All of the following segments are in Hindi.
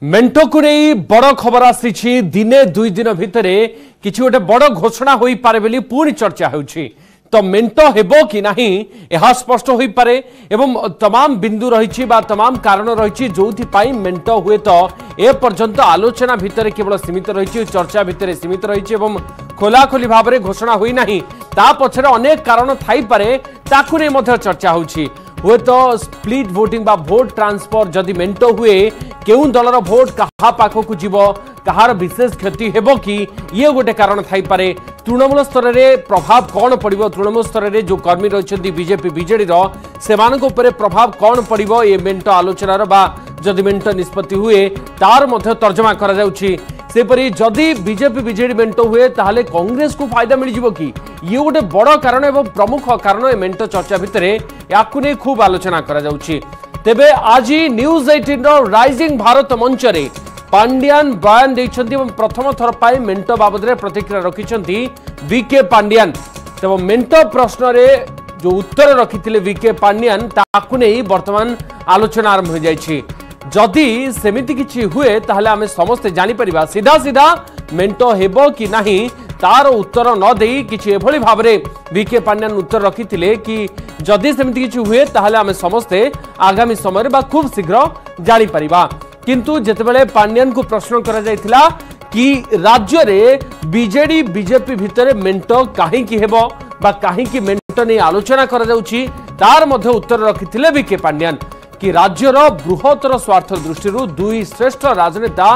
मेंटो को नहीं बड़ खबर आसी दिने दुई दिन भितर किसी गोटे बड़ घोषणा हो पारे बोली पुणी चर्चा होउछि। तो मेंटो हेबो कि नहीं यह स्पष्ट हो पारे एवं तमाम बिंदु रही तमाम कारण रही जो मेंटो हुए तो ए पर्यंत आलोचना भितर केवल सीमित रही चर्चा भितर सीमित रही खोलाखोली भाव में घोषणा हुई नहीं ता पछरे अनेक कारण थाई पारे ताकु नै मध्य चर्चा होउछि। हुए तो स्प्लिट वोटिंग बा भोट ट्रांसफर जदि मेंटो हुए केउ दलर भोट कहा पाखक जीव कहार विशेष क्षति हेबो कि ये गोटे कारण थाई पारे। तृणमूल स्तर में प्रभाव कौन पड़िबो तृणमूल स्तर में जो कर्मी रही बीजेपी बीजेडी सेमानक उपरे प्रभाव कौन पड़िबो ये मेंटो आलोचनार बा जदि मेंटो निष्पत्ति हुए तार मध्य तर्जमा करा जाउछि। सेपरी जदि बीजेपी बीजेडी मेंटो हुए ताहले कांग्रेस को फायदा मिल जिवो कि ये गोटे बड़ कारण एवं प्रमुख कारण ए मेंटो चर्चा भितर याकु नै खूब आलोचना करा जाउछि। तेबे आज न्यूज 18 राइजिंग भारत मंच रे पांड्यान बयान देइछन्ती एवं प्रथम थर पाई मेंटो बाबद रे प्रतिक्रिया रखिछन्ती वीके पांड्यान। तब मेंटो प्रश्न रे जो उत्तर रखिथिले वीके पांड्यान ताकु नै वर्तमान आलोचना आरंभ हो जाइछि। जदि सेमिति किछि हुए ताहले आमे समस्त जानि परिबा सीधा सीधा मेंटो हेबो कि नाही तार उत्तर न देई किछि एभली भाबरे वीके पांड्यान उत्तर रखिथिले कि जदि सेमिति किछि हुए ताहले आमे समस्ते आगामी समय बा खूब शीघ्र जानि परिबा। किंतु जेतेबेले पांड्यान को प्रश्न करा जायथिला कि राज्य रे बीजेडी बीजेपी भितरे मेंटो काहे कि हेबो बा काहे कि मेंटो नै आलोचना करा जाउछि तार मध्ये उत्तर रखिथिले वीके पांड्यान कि राज्यर बृहत्तर स्वार्थ दृष्टि दुई श्रेष्ठ राजनेता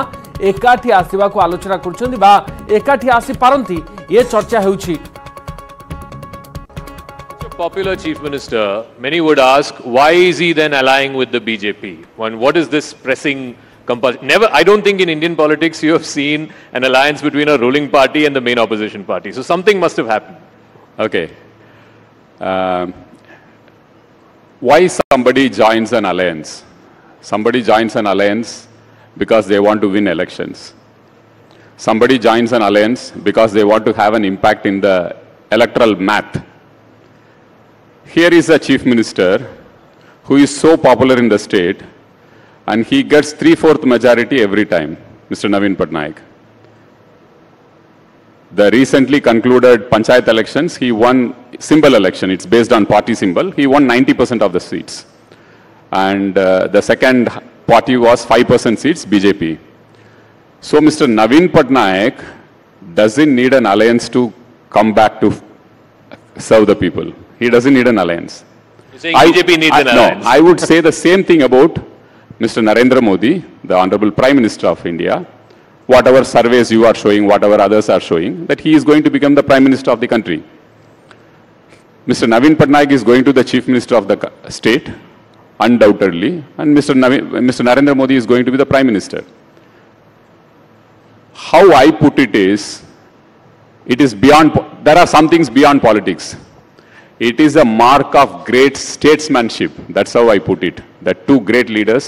एकाठी आसिबा को आलोचना करछन्ती बा एकाठी आसी पारंती ये चर्चा हेउछि। Popular chief minister, many would ask, why is he then allying with the BJP? What is this pressing compulsion? Never, I don't think in Indian politics you have seen an alliance between a ruling party and the main opposition party. So something must have happened. Okay. Why somebody joins an alliance? Somebody joins an alliance because they want to win elections. Somebody joins an alliance because they want to have an impact in the electoral math. Here is a chief minister who is so popular in the state and he gets 3/4 majority every time, Mr. Naveen Patnaik. The recently concluded Panchayat elections, he won symbol election. It's based on party symbol. He won 90% of the seats. And the second party was 5% seats, BJP. So Mr. Naveen Patnaik doesn't need an alliance to come back to serve the people. He doesn't need an alliance. You're saying BJP needs an alliance? No, I would say the same thing about Mr. Narendra Modi, the Honorable Prime Minister of India. Whatever surveys you are showing, whatever others are showing, that he is going to become the Prime Minister of the country. Mr. Naveen Patnaik is going to the Chief Minister of the state, undoubtedly, and Mr. Narendra Modi is going to be the Prime Minister. How I put it is beyond, there are some things beyond politics. It is a mark of great statesmanship. That's how I put it. That two great leaders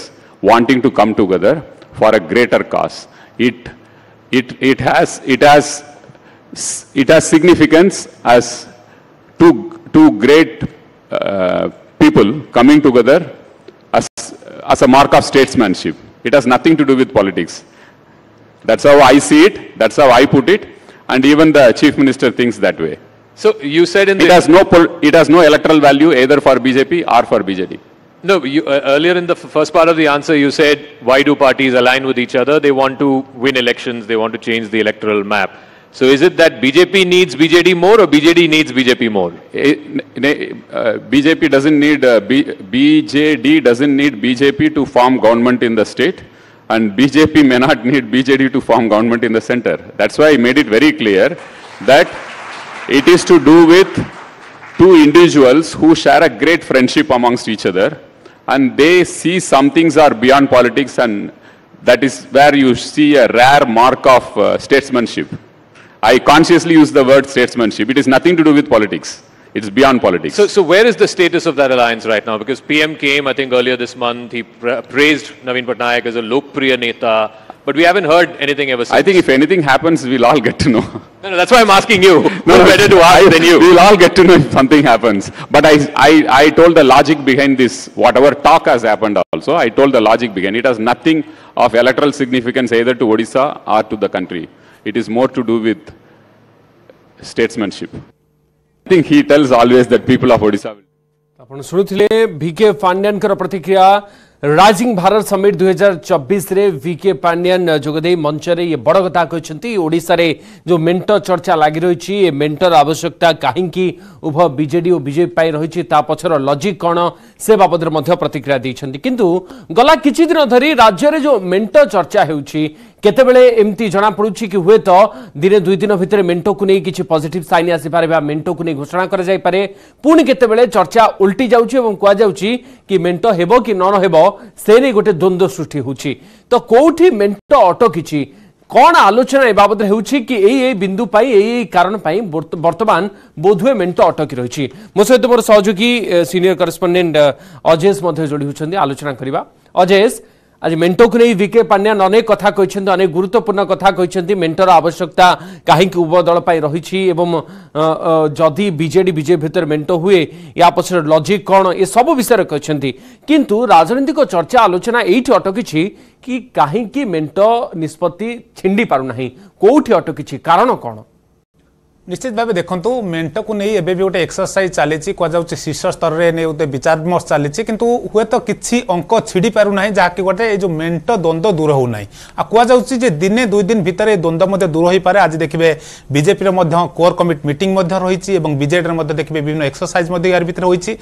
wanting to come together for a greater cause. It has significance as two great people coming together as a mark of statesmanship. It has nothing to do with politics. That's how I see it. That's how I put it. And even the chief minister thinks that way. So you said in it has no electoral value either for BJP or for BJD. No, you, earlier in the first part of the answer you said, why do parties align with each other? They want to win elections, they want to change the electoral map. So is it that BJP needs BJD more or BJD needs BJP more? BJP doesn't need, BJD doesn't need BJP to form government in the state, and BJP may not need BJD to form government in the center. That's why I made it very clear that it is to do with two individuals who share a great friendship amongst each other, and they see some things are beyond politics, and that is where you see a rare mark of statesmanship. I consciously use the word statesmanship. It is nothing to do with politics. It's beyond politics. So where is the status of that alliance right now? Because PM came, I think, earlier this month. He praised Naveen Patnaik as a Lokpriya Neta. but we haven't heard anything ever since. I think if anything happens, we'll all get to know. No, that's why I'm asking you. No, better to ask than you. We'll all get to know if something happens. But I told the logic behind this, whatever talk has happened also, I told the logic behind it has nothing of electoral significance either to Odisha or to the country. It is more to do with statesmanship. I think he tells always that people of Odisha will. आपण शुणुथिले वीके पांड्यन प्रतिक्रिया राइजिंग भारत समिट 2024 रे वीके पांड्यन जोगदे मंच रे ये बड़ कथा कहते ओडिशा रे जो मेंटर चर्चा लगी रही है मेंटर आवश्यकता कहीं उभय बीजेडी और बीजेपी पाई रही पछर लॉजिक कौन से बाबद प्रतिक्रिया देछंती किंतु गला किछि दिन धरी राज्य रे जो मेंटर चर्चा हेउछि केतेबेले एमती जना पड़ुछि कि हुए तो दिने दुई दिन भितर मेंटो को नहीं किछि पॉजिटिव साइन आसी पारे बा मेंटो को नहीं घोषणा कर जाय पारे पुणी केतेबेले चर्चा उल्टी जाउछि एवं कुआ जाउछि कि मेंटो हेबो कि न हेबो से नहीं गोटे द्वंद्व सृष्टि होछि तो कोठी मेंटो अटकिछि कौन आलोचना ए बाबद हेउछि कि एई बिंदु पाई एई कारण पाई वर्तमान बोधुए मेंटो अटकी रहिछि मो सहित मोर सहयोगी सीनियर करेस्पोंडेंट अजेश मध्ये जोड़ी होछन्ती आलोचना करिबा अजेश आज मेंटो को नहीं वीके पांड्यन अनेक कथा कहते अनेक गुरुत्वपूर्ण कथा कहते मेंटर आवश्यकता कहीं उभय दल रही जदि बीजेडी बीजेपी भितर मेंटो हुए या पछर लॉजिक कौन ये सब विषय कहते किंतु राजनीतिक चर्चा आलोचना एठी अटकी कि कहीं मेंटो निष्पत्ति छिंडी पारुना कोठी अटकी कारण कौन निश्चित भाव देखो मेंटो को नहीं एबे भी गोटे एक्सरसाइज चली कहुच्छे शीर्ष स्तर में गोटे विचार विमर्श चली किंतु हुए तो किसी अंक छिड़ी पारना जहाँकि गोटे जो मेंटो द्वंद्व दूर होना कहुच्छे दिने दुई दिन भितर द्वंद्व दूर हो पारे आज देखिए बीजेपी कोर कमिटी मीटिंग रही बीजेडी देखिए विभिन्न एक्सरसाइज यार भितर होती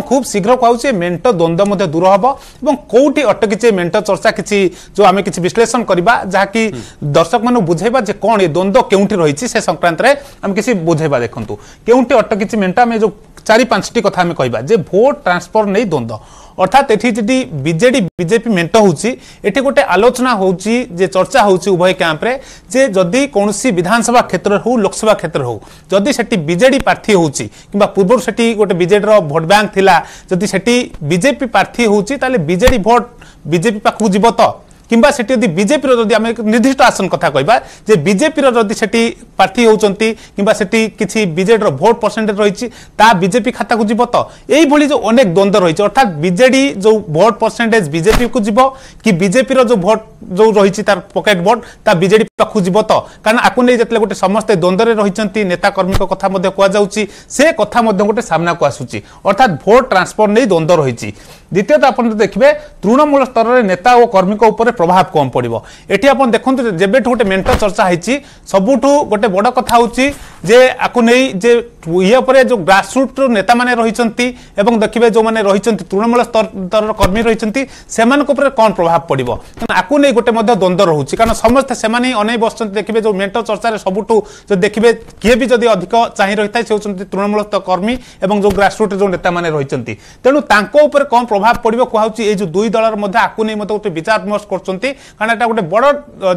खूब शीघ्र कहुचे मेंटो द्वंद्व दूर हम और कौटी अटकीचे मेंटो चर्चा किसी जो आम कि विश्लेषण करवा जहाँकि दर्शक मानू बुझेबा जे कौन ये द्वंद्व केउठी रही से संक्रांत में किसी बुझेबा देखंतु केउठी अटकीची मेंटा में जो 4-5टी कथा में कहबा जे भोट ट्रांसफर नहीं द्वंद्व अर्थात एठी जदि बीजेडी बीजेपी मेंट होउची एठी गोटे आलोचना होउची जे चर्चा होउची उभय कैंप रे जे जदि कोनसी विधानसभा क्षेत्र हो लोकसभा क्षेत्र हो जदि सेठी बीजेडी प्रार्थी होउची किबा पूर्व सेठी गोटे बीजेडी रो वोट बैंक थिला जदि सेठी बीजेपी प्रार्थी होउची ताले बीजेडी वोट बीजेपी पाखु जीव तो किंबा सेठी यदि बीजेपी जदि आम निर्दिष्ट आसन कथा कहबा जे बीजेपी जदि सेठी प्रार्थी होउचंती किंबा सेठी किछि बीजेडी रो वोट परसेंटेज रहिछि ता बीजेपी खाता को जीव तो एई भली जो अनेक द्वंद्व रहिछि अर्थात बीजेडी जो वोट परसेंटेज बीजेपी को जीव कि बीजेपी रो जो वोट जो रहिछि तार पॉकेट वोट ता बीजेडी पाखु जीव तो कारण आकु नै जतले गोटे समस्त द्वंद्व रे रहिचंती नेता कर्मी को कथा मध्ये कुआ जाउछि से कथा मध्ये गोटे सामना को आसुछि अर्थात वोट ट्रांसफर नै द्वंद्व रहिछि द्वितीयत आपण देखिबे तृणमूल स्तर रे नेता और कर्मी को ऊपर प्रभाव कम पड़ो एटी आप देखो जब गोटे मेंटो चर्चा होती सबुठू गोटे बड़ कथा होची जे आकु नहीं जे ये पर जो ग्रासरूट नेता माने रहिचंती एवं देखिबे जो माने रहिचंती तृणमूल स्तर कर्मी रहिचंती सेमान को ऊपर कौन प्रभाव पड़ो आकु नहीं गोटे मध्य द्वंद्व रोचे कारण समस्त से अनै बसचंती देखिबे जो मेंटो चर्चा सबुठू जो देखिबे किए भी जदि अधिक चाहि रहिता से होचंती तृणमूल स्तर कर्मी एवं जो ग्रासरूट जो नेता माने रहिचंती तेणु तांको ऊपर कौन प्रभाव पड़ो कहूँ ये जो दुई दलर मध्य आकु नहीं मत गोटे विचार विमर्श करचंती कारण एटा गोटे बड़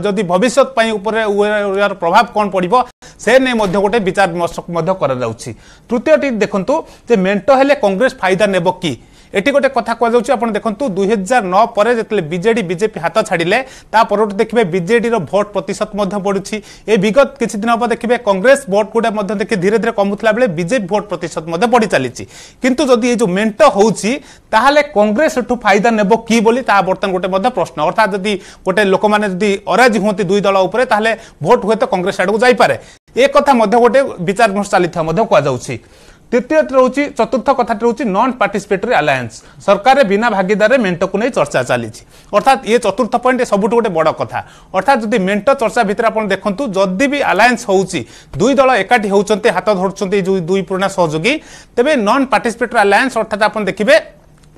जदि भविष्य प्रभाव कौन पड़ो से नहीं मध्य गोटे विचार विमर्श करा जाउछि तृतीयटी देखंतु जे मेंटो हेले कांग्रेस फायदा नेबो कि एटी गोटे कथा कह जाउछि आपण देखंतु 2009 पर जतले बीजेडी बीजेपी हाथ छाड़िले ता परवर्ती देखिबे बीजेडी रो वोट प्रतिशत मध्य बढ़ुछि ए विगत किछि दिन पर देखिबे कांग्रेस वोट गुडा मध्य देखि धीरे धीरे कमुतला बेले बीजेपी वोट प्रतिशत मध्य बढ़ी चलीछि किंतु जदि ए जो मेंटो होउछि ताहाले कांग्रेस एठु फायदा नेबो कि बोली ता बर्तन गोटे मध्य प्रश्न अर्थात जदि गोटे लोक माने जदि अराजी होंती दुई दल ऊपर ताहाले वोट हुए तो कांग्रेस आडू जाई पारे ए कथा मध्य गोटे विचार विमर्श चलीथा मध्य कह जाउछि तृतीय रोची चतुर्थ कथा रोची नॉन पार्टिसिपेटरी अलायंस सरकार बिना भागीदार मेंटो को नहीं चर्चा चली अर्थात ये चतुर्थ पॉइंट सबुठ गोटे बड़ कथा अर्थात जदि मेंटो चर्चा भितर आप देखु जदि भी अलायंस होउची दुई दल एकाठी होउचंते हाथ धरछंते जो दुई पुराना सहयोगी तेबे नॉन पार्टिसिपेटरी अलायंस अर्थात आप देखिबे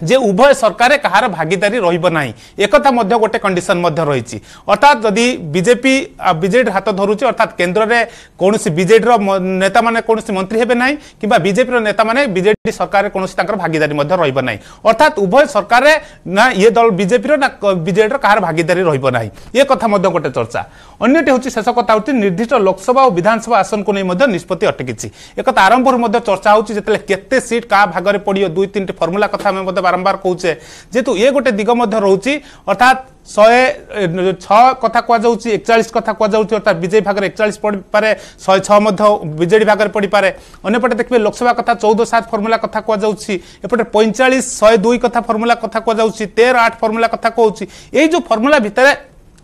जे उभय सरकार कहार भागीदारी रहिबो नाही एकथा मध्य गोटे कंडीशन मध्य रही अर्थात जदि बीजेपी बीजेडी हाथ धरुची अर्थात केंद्र में कौन बीजेडी नेता माने कौन मंत्री हेबे नाही किबा बीजेपी नेता माने बीजेडी सरकार कौन भागीदारी मध्य रहिबो नाही अर्थात उभय सरकार ना ये दल बीजेपी ना बीजेडी कहार भागीदारी रहिबो नाही ये कथा मध्य गोटे चर्चा अन्यटी होची शेष कथा होची निर्दिष्ट लोकसभा और विधानसभा आसन को नहीं मध्य निष्पत्ति अटकीची एक आरंभ मध्य चर्चा होची जतले केते सीट का भागरे पड़ियो दुई तीन फॉर्मूला कथा में बारंबार कहूचे जेतु ये गोटे दिग रोचे अर्थात 106 कथा कहुच्छी 41 कथा कहुच्छी अर्थात बीजेपी भाग 41 पड़ पारे 106 बीजेडी भाग पड़ पारे अंपटे देखिए लोकसभा कथा 14-7 फर्मुला कथा कहुच्छी एपटे 45 102 कथा फर्मुला कथा कहुच्छी 13-8 फर्मुला कथा कहूँ ये जो फर्मुला भितर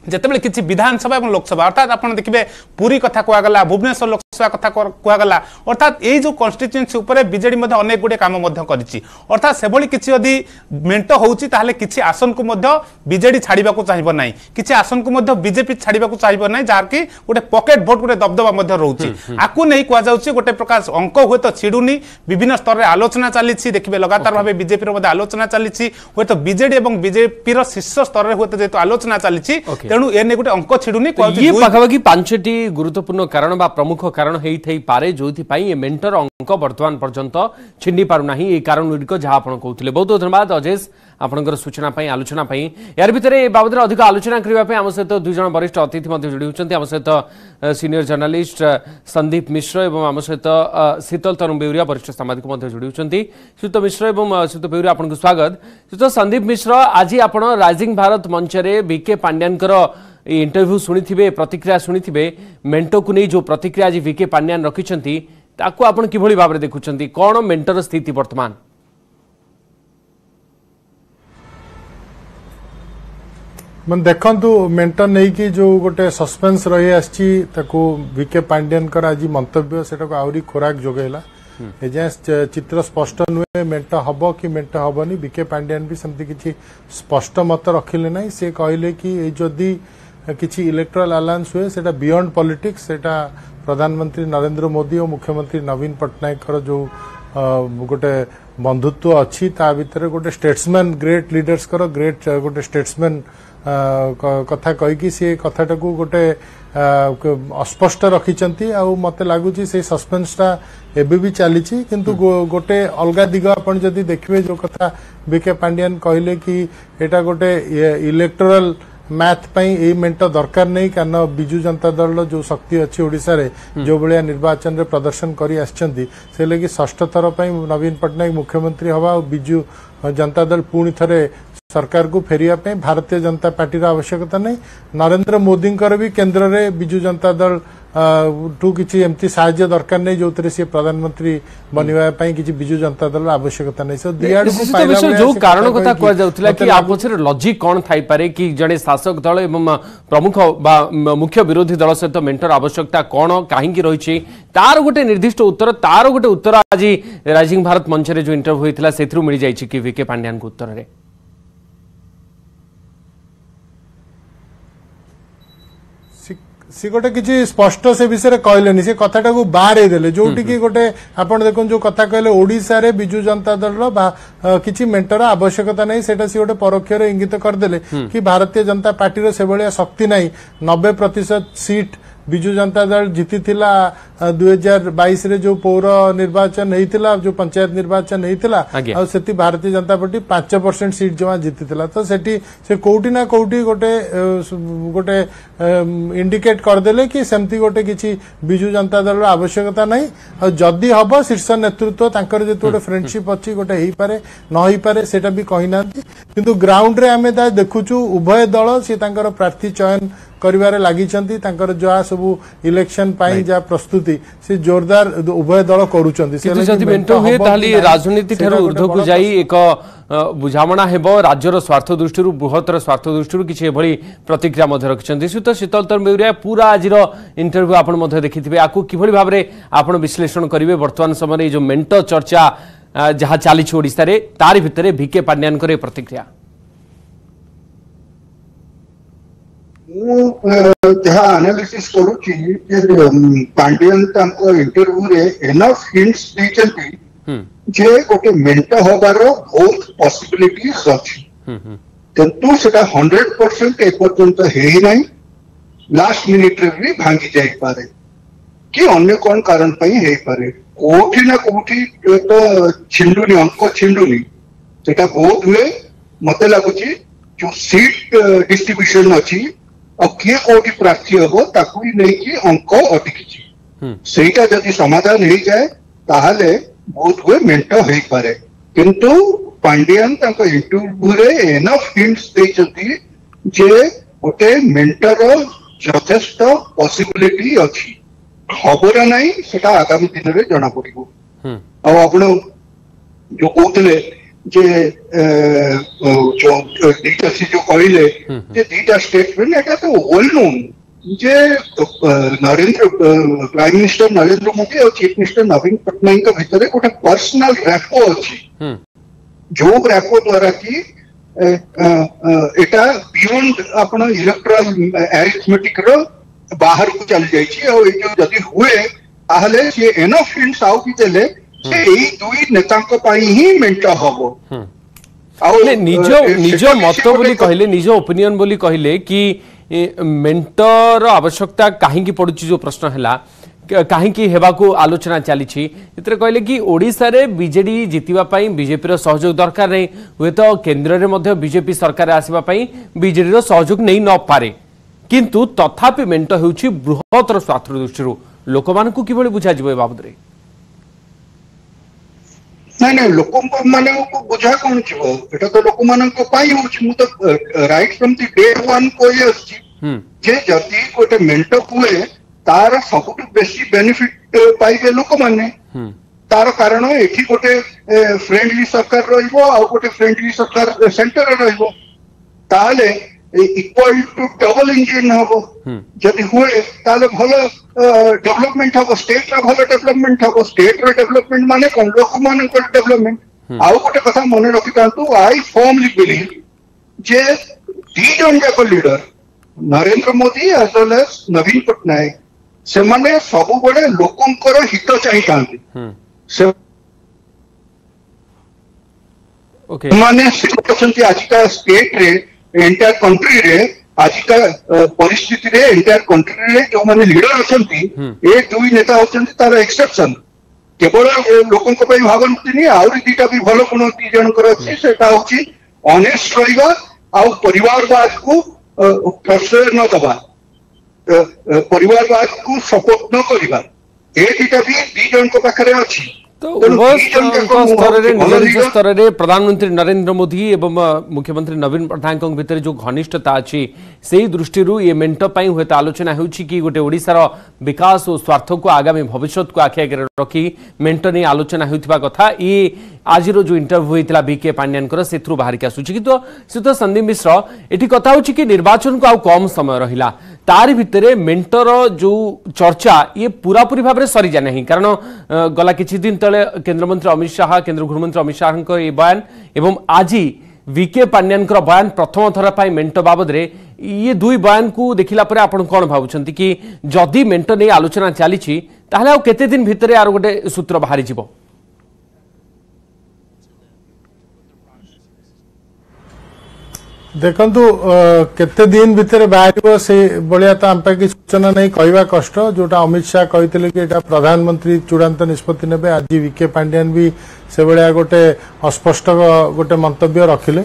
जिते किसी विधानसभा और लोकसभा अर्थात आप देखिए पुरी कथा कहगला भुवनेश्वर लोकसभा कथा कहगला अर्थात ये जो कन्स्टिट्यूएंसी उपर बीजेडी अनेक गुड़े काम अर्थात से भली किसी यदि मेंट होउची ताहले किसी आसन को बीजेडी छाड़ा चाहिए ना किसी आसन को बीजेपी छाड़ा चाहिए ना जहाँ कि गोटे पकेट भोट गोटे दबदबा रोचे आपको नहीं कहुच्छे गोटे प्रकार अंक हुए तो छिड़ुनी विभिन्न स्तर में आलोचना चली देखिए लगातार भाव बीजेपी आलोचना चली हूँ तो बीजेडी और बीजेपी शीर्ष स्तर में हूँ जेहतु आलोचना चली तेणु एने गोटे अंक छिड़ुनी ये पाखापाखि 5टी गुरुत्वपूर्ण कारण बा प्रमुख कारण हेई पारे जोथि ये मेंटर अंक वर्तमान पर्यंत छिंडी पारुना ये कारण गुड़िक जहाँ आप कहते बहुत बहुत धन्यवाद अजेश आपंकर सूचना आलोचना यार भितर ए बाबद अधिक आलोचना करने आम सहित 2 जन वरिष्ठ अतिथि जोड़ी होती आम सहित सीनियर जर्नालीस्ट संदीप मिश्र और आम सहित शीतल तरुण बेउरिया वरिष्ठ सामाजिक जोड़ी होती शीत मिश्र और शीत बेउरिया आपको स्वागत शीत संदीप मिश्र आज आप राइजिंग भारत मंच में बीके पांड्यानकर इंटरव्यू शुणी प्रतिक्रिया शुणी मेंटो को नहीं जो प्रतिक्रिया आज बीके पांड्यान रखिंट आपड़ कि भाव में देखुं कौन मेंटर स्थिति वर्तमान मैं देखु मेंटर नहीं कि जो गोटे सस्पेंस रही आसी बीके पांड्यान आज मंतव्य से आहरी खोराक जोगेला एजाए चित्र स्पष्ट नुहे मेंट हम कि मेंट हेनी बीके पांड्यान भी सेमती किसी स्पष्ट मत रखिले ना सी कहले कि जदि किसी इलेक्टोरल अलायंस हुए सेटा बियॉन्ड पॉलिटिक्स सेटा प्रधानमंत्री नरेंद्र मोदी और मुख्यमंत्री नवीन पट्टनायक जो गोटे बंधुत्व अच्छी ता भितर गोटे स्टेट्समैन ग्रेट लीडर्स ग्रेट गोटे स्टेट्समैन कथा कहीकि सी कथाटा को गोटे अस्पष्ट रखिंट मत लगुच से सस्पेंसटा एबे भी चली किंतु गोटे अलग दिग आप जदि देखिए जो कथा बीके पांड्यान कहले कि एटा गोटे इलेक्टोरल मैथ यही मेंट दरकार नहीं कारण बिजु जनता दल जो शक्ति अच्छी ओडिशा रे जो भाया निर्वाचन रे प्रदर्शन करी आछंती से लगी षष्ठ थर नवीन पट्टनायक मुख्यमंत्री हवा और बिजु जनता दल पुणी थरे सरकार को फेरिया भारतीय जनता पार्टी आवश्यकता नहीं नरेंद्र मोदी भी केंद्र में बिजु जनता दल टू किसी एमती साहाय्य दरकार नहीं जो सी प्रधानमंत्री बनवाई किसी बिजु जनता दल आवश्यकता नहीं सो जो कारण कथा कहुला कि आप लॉजिक कौन थाई पारे कि जड़े शासक दल एवं प्रमुख मुख्य विरोधी दल सहित मेंटर आवश्यकता कौन कहीं रही तार गोटे निर्दिष्ट उत्तर तार गोटे उत्तर आज राइजिंग भारत मंच जो इंटरव्यू होता से मिल जाए कि बीके पांड्यान को उत्तर में सी गोटे किसी स्पष्ट से विषय कहले से कथाटा को बाहर देले जोटी कि गोटे आपण देखो जो कथा कहले ओडिशा रे बिजु जनता दल किसी मेंटर आवश्यकता नहीं सेटा सी गोटे परोक्ष इंगित करदेले कि भारतीय जनता पार्टी रो से भलिया शक्ति नहीं 90% सीट बिजु जनता दल जीति 2022 रे जो पौर निर्वाचन होता जो पंचायत निर्वाचन होता से भारतीय जनता पार्टी 5% सीट जमा जीति तो से कोटी ना कोटी गोटे गोटे इंडिकेट करदेले कि सेमती गोटे किसी बिजु जनता दल आवश्यकता नहीं जदि हम शीर्ष नेतृत्व तांकर जे गोटे फ्रेंडशिप अच्छी गोटे हो पारे न हो पारे सेटा भी कहना किंतु ग्राउंड रे आमे देखुचु उभय दल सी प्रार्थी चयन करिवारे लागी जहाँ सब इलेक्शन जहाँ प्रस्तुति से जोरदार उभय दल करुँच राजनीति ऊर्ध्व को जाई एक बुझामणा हेबो राज्यर स्वार्थ दृष्टि बृहत्तर स्वार्थ दृष्टि किसी एभली प्रतिक्रिया रखिंट शीत शीतल तरुण बेउरिया पूरा आज इंटरव्यू आप देखिथे आपको किभली भाव में आप विश्लेषण करेंगे वर्तमान समय जो मेंट चर्चा जहाँ चली ओडिशा रे तारि भितर बीके पांड्यान प्रतिक्रिया जहाँ एनालिसिस करुची पांड्यान इंटरव्यू रे एनफ हिंट्स देचंती जे गोटे मेंट होबार बहुत पॉसिबिलिटीज अछि किंतु सेटा 100% एपर्यंत हेई नाही लास्ट मिनिट रे भी भांगी जाई पारे कि अन्य कोन कारण पई हेई पारे कोठी ना कोठी तो छिंडुनी अंक छिंडुनी सेटा बहुत हुए मते लागुची जो सीट डिस्ट्रीब्यूशन अछि और किए कोटी प्रार्थी हो ताकू नहीं कि अंक अटकी सेटा जदि समाधान हो जाए ताहले बहुत हुए मेंट हो पारे किंतु पांडियन इंटरव्यू रे एनफ हिंट्स देइछंती जे गोटे मेंटर यथेष्ट पॉसिबिलिटी अच्छी खबर नहीं सेटा आगामी दिन में जना पड़ो आपण जो कहते जे जो दीटा से जो कहले जे दीटा स्टेटमेंट एटा तो वेल नोन जे नरेंद्र प्राइम मिनिस्टर नरेंद्र मोदी और चीफ मिनिस्टर नवीन पटनायक के भीतर गोटे पर्सनल रैपो अच्छी जो रैपो द्वारा की एटा बियॉन्ड आपण इलेक्ट्रल अरिथमेटिक रो बाहर को चल जाइए और जो जदि हुए ताहले से एनफ हिंट्स आउ कि देले से एई दुई नेतांक पई ही मेंटा हबो निजो निजो मत बोली कहले निजो ओपिनियन बोली कहले कि मेंटर आवश्यकता काहे की पड़ुची जो प्रश्न हैला कहीं हेबा को आलोचना चली कहले कि ओडिशा रे बीजेडी जितिबा पई बीजेपी रो सहयोग दरकार नहीं हुए तो केंद्र रे मध्य बीजेपी सरकार आसीबा पई बीजेडी रो सहयोग नहीं न पारे किंतु तथापि मेंट हेउछि बृहत्तर स्वार्थ दृष्टि लोकमान को किभଳି बुझा जिवो बाबद रे नहीं लोक माने को बुझा कोन छिवो एटा तो लोक मान को पाई होछि मु तो right from the day one को अछि जे जति कोटे मेंट हुए तार सबुठ बेसी बेनिफिट पाइबे लोक माने तार कारण एठी गोटे फ्रेंडली सरकार रहिबो आ गोटे फ्रेंडली सरकार सेंटर रहिबो ताले इक्वल टू डबल इंजन हबो जदि हुए ताले भलो डेवलपमेंट हबो स्टेट रा भलो डेवलपमेंट हबो स्टेट रा डेवलपमेंट माने कोन लोक माने को डेवलपमेंट आ गोटे कथा मने रखि तांतु आई फॉर्मली बिलीव जे दी जन जाको leader Narendra Modi as well as Naveen Patnaik से माने सब बड़े लोकंकर हित चाहिए माने आजिका स्टेट रे एंटायर कंट्री रे आजिका परिस्थिति रे एंटायर कंट्री रे जो माने लीडर अछंती ए दुई नेता अछंती तार एक्सेप्शन केवल लोकंक पई भाबंती नहीं आउरी दीटा भी भलो गुण दी जनकर अछि सेटा होछि ऑनेस्ट रहिबा आ परिवारवाद को प्रश्रय न दबा परिवारवाद को सपोर्ट न करवा ए दीटा भी दी जन को पाखरे अछि तो स्तर रे निज निज स्तर रे प्रधानमंत्री नरेंद्र मोदी एवं मुख्यमंत्री नवीन पटनायक भितर जो घनिष्ठता अच्छी से दृष्टि ये मेंट पई हुए आलोचना होउछि कि गोटे ओडिशार विकास और स्वार्थ को आगामी भविष्य को आखि आगे रखी मेंट नहीं आलोचना होइथिबा कथा ये आज जो इंटरव्यू होइतिला बीके पांड्यानकर सेथु बाहर के आसुछि कि तो संदीप मिश्र एठी कथा होछि कि निर्वाचन को आ कम समय रहिला तार भितर मेंटर जो चर्चा ये पूरा पूरी भाव में सरी जा नहीं कारण गला किछि दिन तले केंद्रमंत्री अमित शाह केंद्र गृहमंत्री अमित शाह ये बयान एवं आज बीके पांड्यानकर बयान प्रथम थर पाई मेंट बाबद रे ये दुई बयान को देखिला परे आपण कोन भाबुछंती कि जदि मेंट नै आलोचना चली ताहले आ केते दिन भितर आरो गोटे सूत्र बाहरी जिवो देखंतु केते दिन भितर बाहर से बलिया तो आम कि सूचना नहीं कहवा कष्ट जोटा अमित शाह कहते कि एटा प्रधानमंत्री चूड़ांत निष्पत्ति नेबे आज वीके पांड्यान भी से भाया गोटे अस्पष्ट गोटे मंतव्य रखिले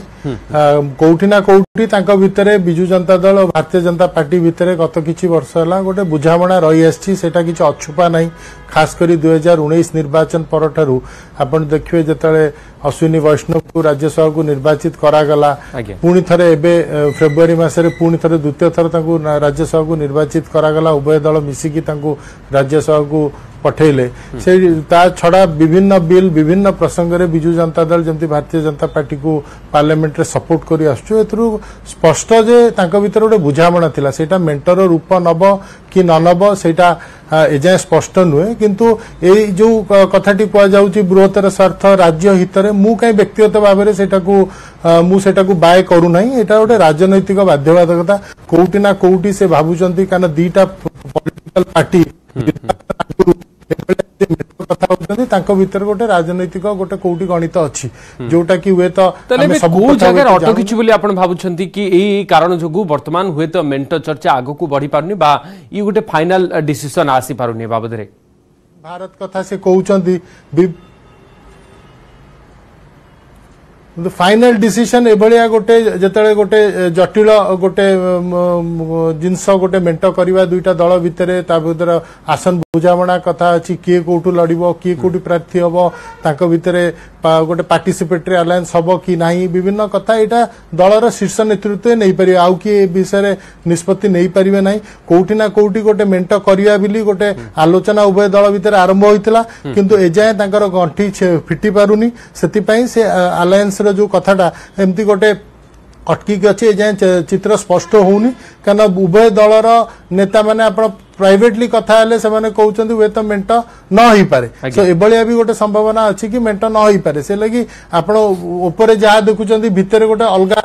कोठी ना कोठी तांको भितरे बिजू जनता दल और भारतीय जनता पार्टी भितरे गत किछि वर्ष हला गोटे बुझामणा रही आछि सेटा किछि अछुपा नहीं खास करी 2019 निर्वाचन पर ठारू आपण देखिबे जतले अश्विनी वैष्णव को राज्यसभा को निर्वाचित करागला पुणी थरे एबे फेब्रुआरी मासरे पुणी थरे द्वितीय थर तांको राज्यसभा को निर्वाचित करागला उभय दल मिसिकी तांको राज्यसभा को पठेले से ता छड़ा विभिन्न बिल विभिन्न प्रसंग रे बिजू जनता दल जमती भारतीय जनता पार्टी को पार्लियामेंट रे सपोर्ट करी आसछु एथरु स्पष्ट जे तांको भीतर गोटे बुझामणा थिला सेटा मेंटर रूप नब कि न नब सेटा एजाए स्पष्ट नुहे किंतु ए जो कथाटी कुआ जाउची बृहत्तर स्वार्थ राज्य हित रे मु काई व्यक्तिगत भाव रे सेटा को मु सेटा को बाय करू नाही एटा गोटे राजनैतिक बाध्यबाधकता कोउटी ना कोउटी से भाबुचंती काना दीटा पॉलिटिकल पार्टी कथा होउचंती तांको भीतर गोटे राजनैतिक गोटे कोउटी गणित अछि जोटा कि हुए तो तले सब जगह अटकिछु बोली आपण भाबुचंती कि एई कारण जोगु वर्तमान हुए तो मेंट चर्चा आगो को बढ़ी पारुनी बा ई गोटे फाइनल डिसीजन आसी पारुनी बाबद रे भारत कथा से कहउचंती फाइनल डिसीजन एभलिया गोटे जतले गोटे जटिल गोटे जिनस गोटे मेंट करवा दुईटा दल भितर ता भीतर आसन बुझामणा कथा अच्छी किए कोठू लड़ब किए कोठी प्रार्थी हम तांको भितर गोटे पार्टिसिपेटरी अलायंस हम कि नहीं विभिन्न कथा यहाँ दलर शीर्ष नेतृत्व नहीं पारे आउ कि विषय निष्पत्ति नहीं पारे ना कोठी ना कोठी गोटे मेंट करिया बिली गोटे आलोचना उभय दल भितर आरंभ होइतिला किंतु एजाए तांकर गंठी फिटी पारुनी सेतिपई से अलायंस रो जो कथाटा एमती गोटे अटकी अच्छे एजाए चित्र स्पष्ट होनी कारण उभय दलर नेता माने आपण प्राइवेटली कथा हेले से माने कहउचंदी वे तो मेंट न होई पारे सो एबलिया भी गोटे संभावना अछि कि मेंट न होई पारे से लगी आपण ऊपर जहा देखुचंदी भितर गोटे अलगा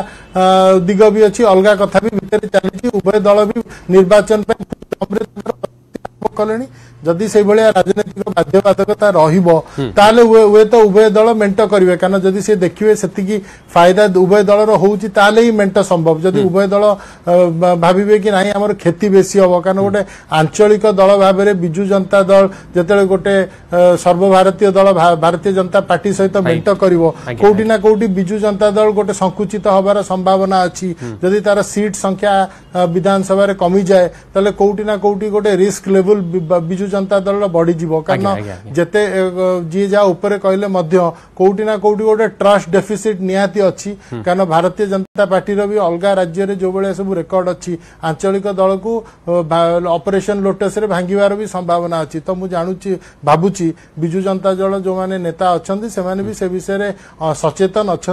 दिग भी अछि अलगा कथा भी भितर चली उभय दल भी निर्वाचन पे कलेनी जदि से भाया राजनैतिक बाध्यबाधकता रही वे तो उभय दल मेंट करेंगे कारण जदि से देखिए से फायदा उभय दल होता ही मेंट संभव जदि उभय दल भावे कि नहीं आम क्षति बेसी हम कारण गोटे आंचलिक दल भाव में विजु जनता दल जिते गोटे सर्वभारतीय दल भारतीय जनता पार्टी सहित मेंट कर कौटी ना कौटी विजु जनता दल गोटे संकुचित हबार संभावना अच्छी जदि तार सीट संख्या विधानसभा कमी जाए ताले कौटी ना कौटी गोटे रिस्क लेवल विजु जनता दल बढ़ी कारण जिते जी जहाँ ऊपर कहले कौटी ना कौटी गोटे ट्रस्ट डेफिसिट निहाती अच्छी कारण भारतीय जनता पार्टी भी अलग राज्य में जो भाया सब रेकर्ड अच्छी आंचलिक दल को ऑपरेशन लोटस रे भांगिबार भी संभावना अच्छी तो मुझे जानूची भावुची विजु जनता दल जो माने नेता अच्छा से भी से विषय सचेतन अच्छा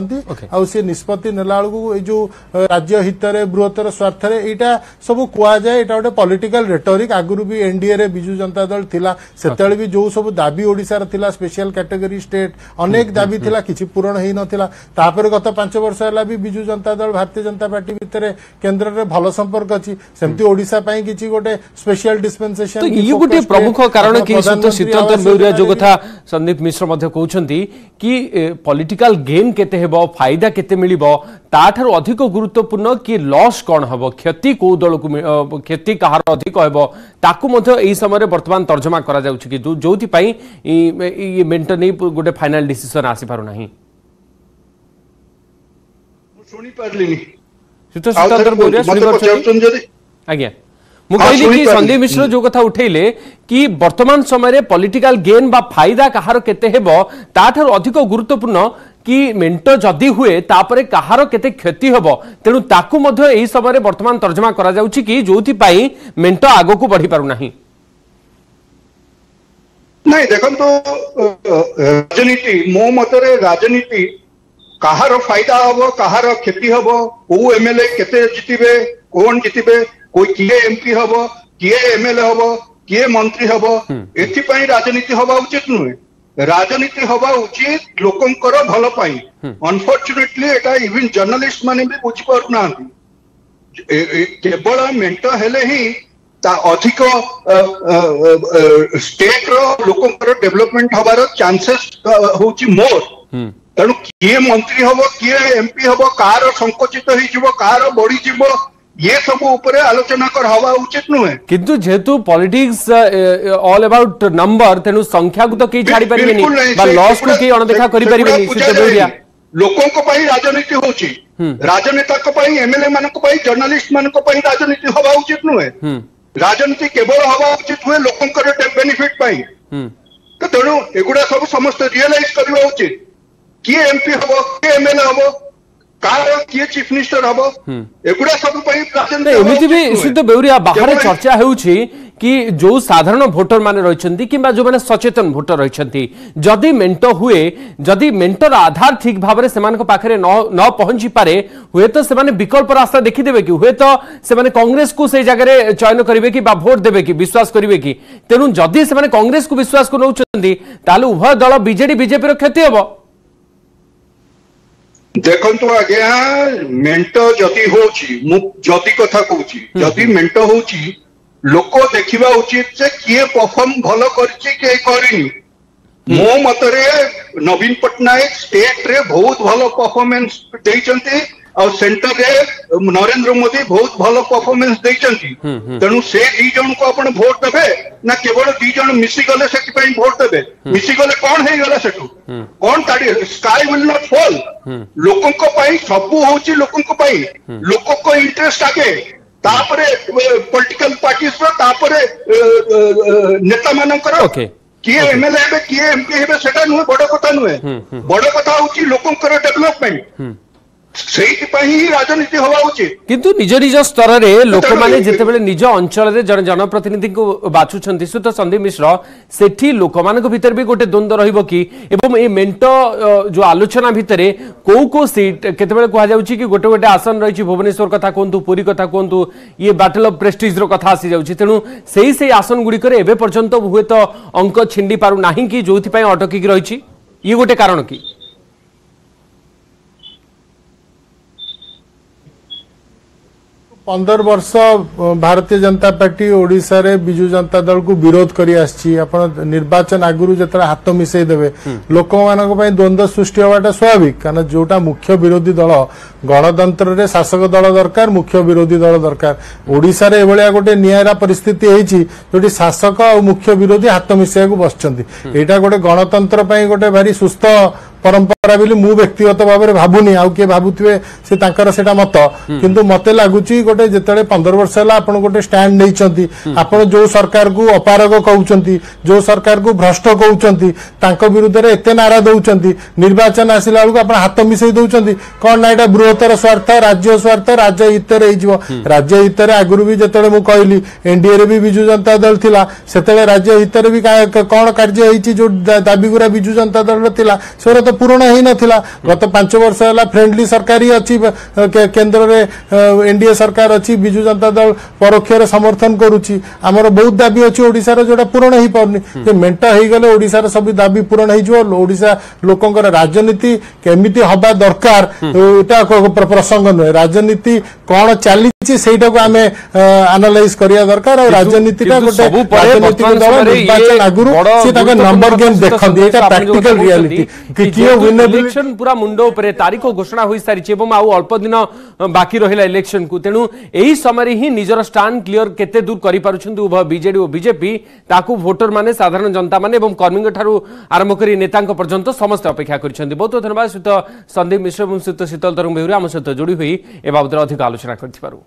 आ निष्पत्ति नेला जो राज्य हित बृहत्तर स्वार्थ यहाँ सब कहुए यहाँ गोटे पॉलिटिकल रेटोरिक आगुरी भी एनडीए रे विजु जनता दल थिला सेतेले भी जो सब दाबी ओडिसा रे थिला स्पेशल कैटेगरी स्टेट अनेक दाबी थिला किछि पूरण हेई नथिला तापर गत 5 वर्ष हला भी विजु जनता दल भारतीय जनता पार्टी भितर केंद्र रे भलो संपर्क अछि सेमति ओडिसा पई किछि गोटे स्पेशल डिस्पेंसेशन तो ये गोटे प्रमुख कारण कि शीतल बेउरिया जो कथा संदीप मिश्र मध्ये कहउछंती कि पॉलिटिकल गेन केते हेबो फायदा केते मिलिबो ताठार अधिक गुरुत्वपूर्ण कि लॉस कौन हम क्षति कौ दल को क्षति कहार अधिक हेबो ताकू मध्ये एही समय वर्तमान तर्जमा करा जाउछि कि जोथि पई ये मेंट नै गोटे फाइनल डिसीजन आसी पारु नाही सुनी परलिनी शीतल बेउरिया सुनी परछथि आज्ञा मु कहली कि संदीप मिश्र जो कथा उठेले कि वर्तमान समय पॉलिटिकल गेन बा फायदा कहार केते हेबो ताठार अधिक गुरुत्वपूर्ण कि मेंट जदि हुए तापरे कहार केते क्षति हेबो तेनु ताकू मध्ये एही समय वर्तमान तर्जमा करा जाउछि कि जोथि पई मेंट आगो को बढ़ी पारु नाही नहीं देखो तो राजनीति मो मतरे राजनीति कहार फायदा हबो कहार क्षति हबो को एमएलए केते जितिबे कोन जितिबे कोई किए एमपी हबो किए एमएलए हबो किए मंत्री हबो एथि पई राजनीति हबा उचित नुहे राजनीति हबा उचित लोकंकर भल पाई अनफॉर्चुनेटली एटा इवन जर्नलिस्ट माने भी बुझी पारु ना केवल मेंट हेले ही ता अधिक स्टेट रो लोकंकर डेवलपमेंट हबार चांसेस होची मोर तेणु किए मंत्री हबो किए एमपी हबो कार संकोचित होई जिवो कार बढ़ी जिवो ये सब ऊपर आलोचना कर हवा उचित नुहे किंतु जेतु पॉलिटिक्स ऑल अबाउट नंबर तेनु संख्या को तो के छाड़ी परिबेनी बा लॉस को के अनदेखा करि परिबेनी शीतल बेउरिया लोकों को पई राजनीति होची राजनेता को पई एमएलए मान को पई जर्नलिस्ट मान को पई राजनीति हवा उचित नुहे राजनीति केवल हवा उचित हुए लोकों को बेनिफिट पई तो तेणु एगुडा सब समस्त रियलाइज करबा उचित किए एमपी हबो किए एमएलए हबो कार किए चीफ मिनिस्टर हबो एगुडा सब पई राजनीति एमिति भी शीतल बेउरिया बाहर चर्चा हेउछि कि जो साधारण भोटर माने रहिछंती किबा जो माने सचेतन भोटर रहिछंती जदि मेंट हुए जदि मेंटर आधार ठीक भाबरे सेमान को पाखरे न पहुंची पारे हुए तो सेमाने विकल्प रास्ता देखि देबे कि हुए तो सेमाने कांग्रेस को से जगह रे चयन करिवे कि बा वोट देबे कि विश्वास करिवे कि तेनु जदि सेमाने कांग्रेस को विश्वास को नउछंती ताले उभय दल बीजेडी बीजेपी रो क्षति हेबो देखंतु आज्ञा मेंट जदि होची मु जदि कथा कहूची जदि मेंट होची लोक देखा उचित से किए परफॉर्म भल कर मो मतरे नवीन पट्टनायक स्टेट रे बहुत भल परफॉर्मेंस देइचंती और सेंटर रे नरेंद्र मोदी बहुत भल परफॉर्मेंस देइचंती तेणु से दी जन को आपण वोट देबे ना केवल दी जन मिसी गले सेति पई वोट देबे मिसी गले कोन हे गला सेटू कोन ताडी स्काई विल नॉट फॉल लोकन को पई सबु होची लोकन को पई लोक को इंटरेस्ट आगे तापरे पॉलिटिकल पार्टीज रो तापरे नेता मानकर किए एमएलए हेबे किए एमपी हेबे सेटा नुहे बड़ कथा नुहे बड़ कथा होची लोकंकर डेवलपमेंट राजनीति हवा उचित किंतु निज निज स्तर रे लोक माने जेतेबेले निज अंचल रे जनप्रतिनिधि को बाछुछंती सुत संदीप मिश्र सेठी लोक मान भीतर भी गोटे द्वंद्व रहिबो कि एवं ए मेंटो जो आलोचना भितरे को सीट केतेबेले कहा जाउची कि गोटे गोटे आसन रहिछि भुवनेश्वर कथा कोंतु पुरी कथा कोंतु ये बैटल ऑफ प्रेस्टीज रो कथा आसी जाउची तेनु सेही आसन गुडी करे एबे पर्यंत हुए तो अंक छिंडी पारु नाही कि जोथि पय अटकी रहिछि ये गोटे कारण कि 15 वर्ष भारतीय जनता पार्टी ओडिशा रे बिजु जनता दल को विरोध करी आछि अपन निर्वाचन आगुरु जतरा हाथ मिसई देबे लोक मानक पय द्वंद्व सृष्टि होवाटा स्वाभाविक कारण जोटा मुख्य विरोधी दल गणतंत्र रे शासक दल दरकार मुख्य विरोधी दल दरकार ओडिशा रे एभलिया गोटे नियारा परिस्थिति हेछि जोटी शासक और मुख्य विरोधी हाथ मिसई को बसचंती एटा गोटे गणतंत्र पय गोटे भारी सुस्थ परंपरा बोली मु व्यक्तिगत भाव में भावुनी आउ किए भावुवे से तांकर सेटा मत किंतु मते लागुची गोटे जिते 15 वर्ष है आपण गोटे स्टैंड नहीं आपण जो सरकार को अपारग कहउचंती जो सरकार को भ्रष्ट कहउचंती तांको विरुद्ध रे एते नारा दउचंती निर्वाचन आसिला बेलू आपण हाथ मिसई दउचंती कोन ना एटा बृहत्तर स्वार्थ राज्य हित रे हिजो राज्य हित रे आगुरु भी जतले मु कहली एनडीए रे भी बिजु जनता दल थिला सेतले राज्य हित रे भी कोन कार्य हेची जो दाबी गुरा बिजु जनता दल रे थिला सोर तो पूर्ण ही नथिला गत 5 वर्ष है फ्रेंडली सरकार ही अच्छी केंद्र रे एनडीए सरकार अच्छी बिजु जनता दल परोक्ष रे समर्थन करूची हमर बहुत दाबी अछि ओडिसा रे जोटा पूर्ण ही परनी जे मेंटा ही गले ओडिसा रे सब दाबी पूर्ण ही जो ओडिसा लोकंकर राजनीति केमिति हबा दरकार एटा प्रसंग न राजनीति कोन चाली सेटा को हमें एनालाइज करिया दरकार और राजनीति का गोटे राजनीतिक दल निर्वाचन आगुरु से ताके नंबर गेम देखन एटा प्रैक्टिकल रियलिटी इलेक्शन पूरा मुंडो उपरे तारीख घोषणा होई सारी एवं आउ अल्प दिन बाकी रहिला इलेक्शन को तेणु एही समय ही निजर स्टैंड क्लियर केते दूर करि पारुछंती उभय बीजेडी और बीजेपी ताकू वोटर माने साधारण जनता माने एवं कर्मी ठारू आरंभ करी नेतांक पर्यंत समस्त अपेक्षा करिछंती बहुत धन्यवाद सुत संदीप मिश्र एवं सुत शीतल तरंग बेहुरी आम सहित जोड़ी हुई ए बाबद अधिक आलोचना करथिबारु।